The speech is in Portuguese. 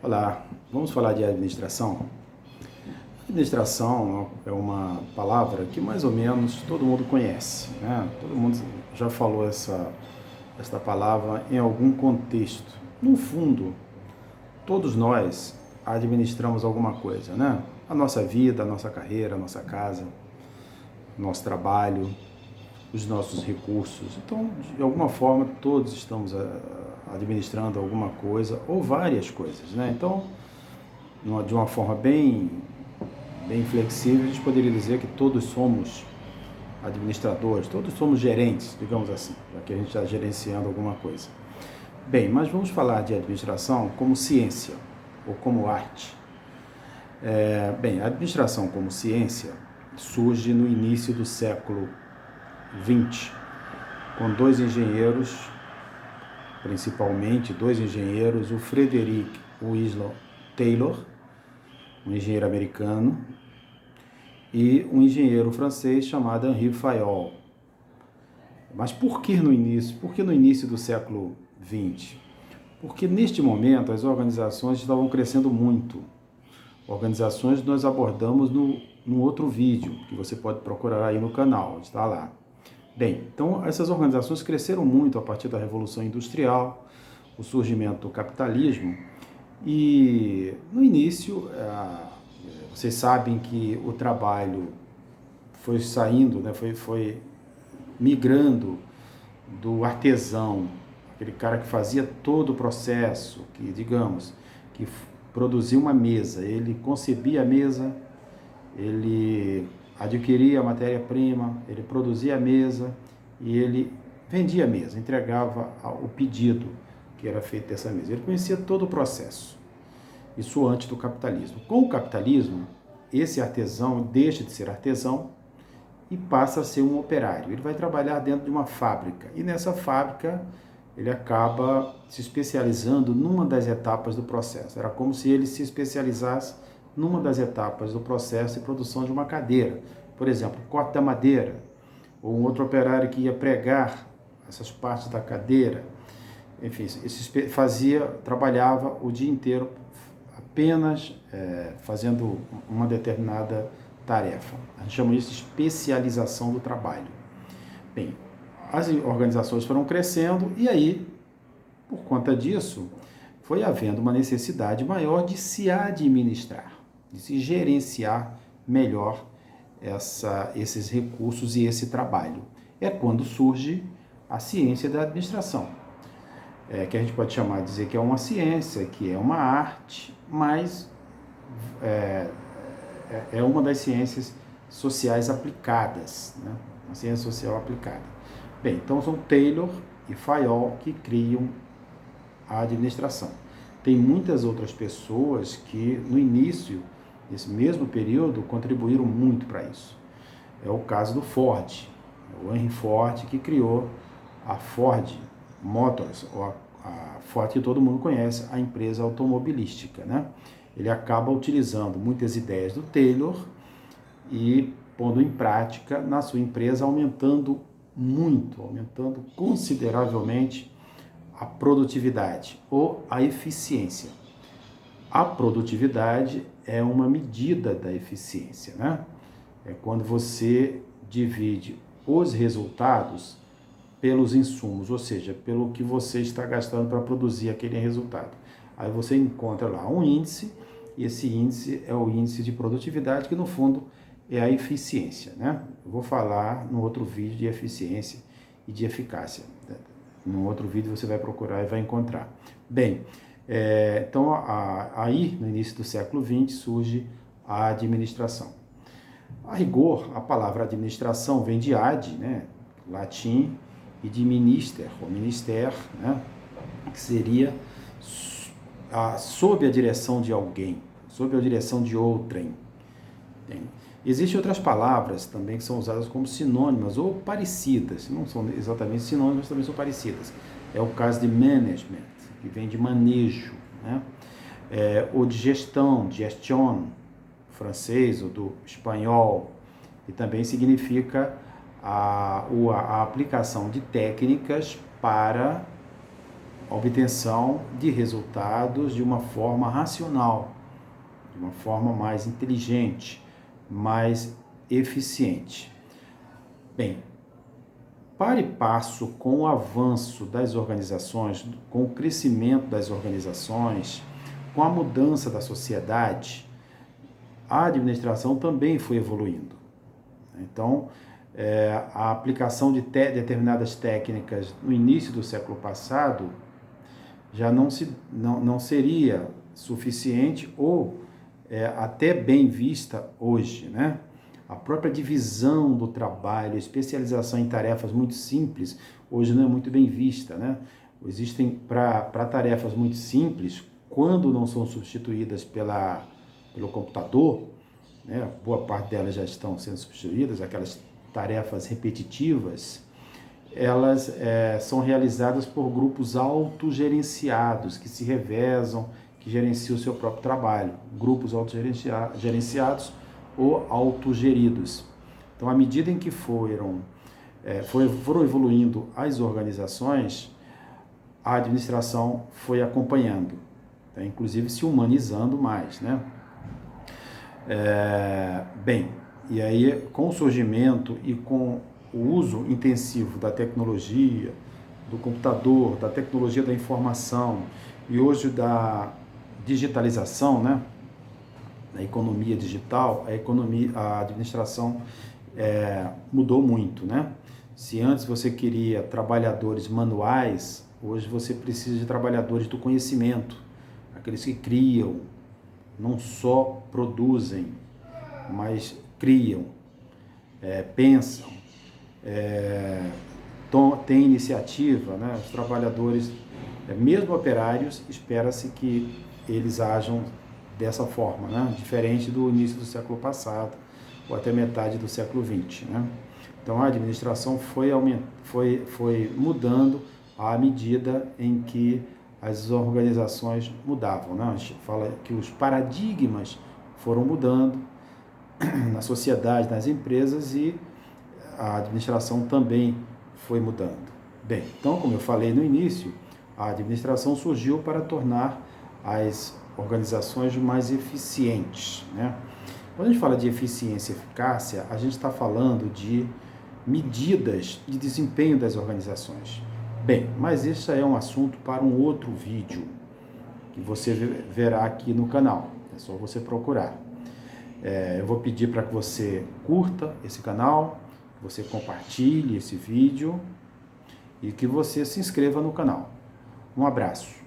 Olá, vamos falar de administração? Administração é uma palavra que mais ou menos todo mundo conhece, né? Todo mundo já falou esta palavra em algum contexto. No fundo, todos nós administramos alguma coisa, né? A nossa vida, a nossa carreira, a nossa casa, nosso trabalho, os nossos recursos. Então, de alguma forma, todos estamos administrando alguma coisa ou várias coisas, né? Então, de uma forma bem flexível, a gente poderia dizer que todos somos administradores, todos somos gerentes, digamos assim, já que a gente está gerenciando alguma coisa. Bem, mas vamos falar de administração como ciência ou como arte. Bem, a administração como ciência surge no início do século XX, com dois engenheiros, principalmente dois engenheiros, o Frederick Winslow Taylor, um engenheiro americano, e um engenheiro francês chamado Henri Fayol. Mas por que no início? Por que no início do século XX? Porque neste momento as organizações estavam crescendo muito. Organizações nós abordamos no outro vídeo, que você pode procurar aí no canal, está lá. Bem, então essas organizações cresceram muito a partir da Revolução Industrial, o surgimento do capitalismo, e no início, vocês sabem que o trabalho foi saindo, né, foi migrando do artesão, aquele cara que fazia todo o processo, que digamos, que produzia uma mesa, ele concebia a mesa, ele adquiria a matéria-prima, ele produzia a mesa e ele vendia a mesa, entregava o pedido que era feito dessa mesa. Ele conhecia todo o processo, isso antes do capitalismo. Com o capitalismo, esse artesão deixa de ser artesão e passa a ser um operário. Ele vai trabalhar dentro de uma fábrica e nessa fábrica ele acaba se especializando numa das etapas do processo. Era como se ele se especializasse numa das etapas do processo de produção de uma cadeira. Por exemplo, corte da madeira, ou um outro operário que ia pregar essas partes da cadeira. Enfim, trabalhava o dia inteiro apenas fazendo uma determinada tarefa. A gente chama isso de especialização do trabalho. Bem, as organizações foram crescendo e aí, por conta disso, foi havendo uma necessidade maior de se administrar, de se gerenciar melhor esses recursos e esse trabalho. É quando surge a ciência da administração, que a gente pode chamar de dizer que é uma ciência, que é uma arte, mas é uma das ciências sociais aplicadas, né? Uma ciência social aplicada. Bem, então são Taylor e Fayol que criam a administração. Tem muitas outras pessoas que no início desse mesmo período contribuíram muito para isso. É o caso do Ford, o Henry Ford, que criou a Ford Motors, ou a Ford que todo mundo conhece, a empresa automobilística, né? Ele acaba utilizando muitas ideias do Taylor e pondo em prática na sua empresa, aumentando consideravelmente a produtividade ou a eficiência. A produtividade é uma medida da eficiência, né? É quando você divide os resultados pelos insumos, ou seja, pelo que você está gastando para produzir aquele resultado. Aí você encontra lá um índice, e esse índice é o índice de produtividade, que no fundo é a eficiência, né? Eu vou falar no outro vídeo de eficiência e de eficácia. No outro vídeo você vai procurar e vai encontrar. Bem, então aí no início do século XX surge a administração. A rigor, a palavra administração vem de ad, né, latim, e de minister, ou ministério, né, que seria sob a direção de alguém, sob a direção de outrem. Existem outras palavras também que são usadas como sinônimas ou parecidas, não são exatamente sinônimas, mas também são parecidas. É o caso de management, que vem de manejo, né? Ou de gestão, gestion, francês ou do espanhol, e também significa a aplicação de técnicas para obtenção de resultados de uma forma racional, de uma forma mais inteligente, mais eficiente. Bem, para e passo com o avanço das organizações, com o crescimento das organizações, com a mudança da sociedade, a administração também foi evoluindo. Então, a aplicação de determinadas técnicas no início do século passado já não seria suficiente ou até bem vista hoje, né? A própria divisão do trabalho, a especialização em tarefas muito simples, hoje não é muito bem vista, né? Existem, para tarefas muito simples, quando não são substituídas pelo computador, né? Boa parte delas já estão sendo substituídas, aquelas tarefas repetitivas, elas são realizadas por grupos autogerenciados, que se revezam, que gerenciam o seu próprio trabalho, grupos autogerenciados ou autogeridos. Então, à medida em que foram evoluindo as organizações, a administração foi acompanhando, tá? Inclusive se humanizando mais, né? Bem, e aí com o surgimento e com o uso intensivo da tecnologia, do computador, da tecnologia da informação e hoje da digitalização, né? A economia digital, a administração mudou muito, né? Se antes você queria trabalhadores manuais, hoje você precisa de trabalhadores do conhecimento, aqueles que criam, não só produzem, mas criam, pensam, têm iniciativa, né? Os trabalhadores, mesmo operários, espera-se que eles ajam dessa forma, né? Diferente do início do século passado ou até metade do século XX, né? Então a administração foi mudando à medida em que as organizações mudavam, né? A gente fala que os paradigmas foram mudando na sociedade, nas empresas, e a administração também foi mudando. Bem, então, como eu falei no início, a administração surgiu para tornar as organizações mais eficientes, né? Quando a gente fala de eficiência e eficácia, a gente está falando de medidas de desempenho das organizações. Bem, mas isso é um assunto para um outro vídeo que você verá aqui no canal. É só você procurar. Eu vou pedir para que você curta esse canal, que você compartilhe esse vídeo e que você se inscreva no canal. Um abraço.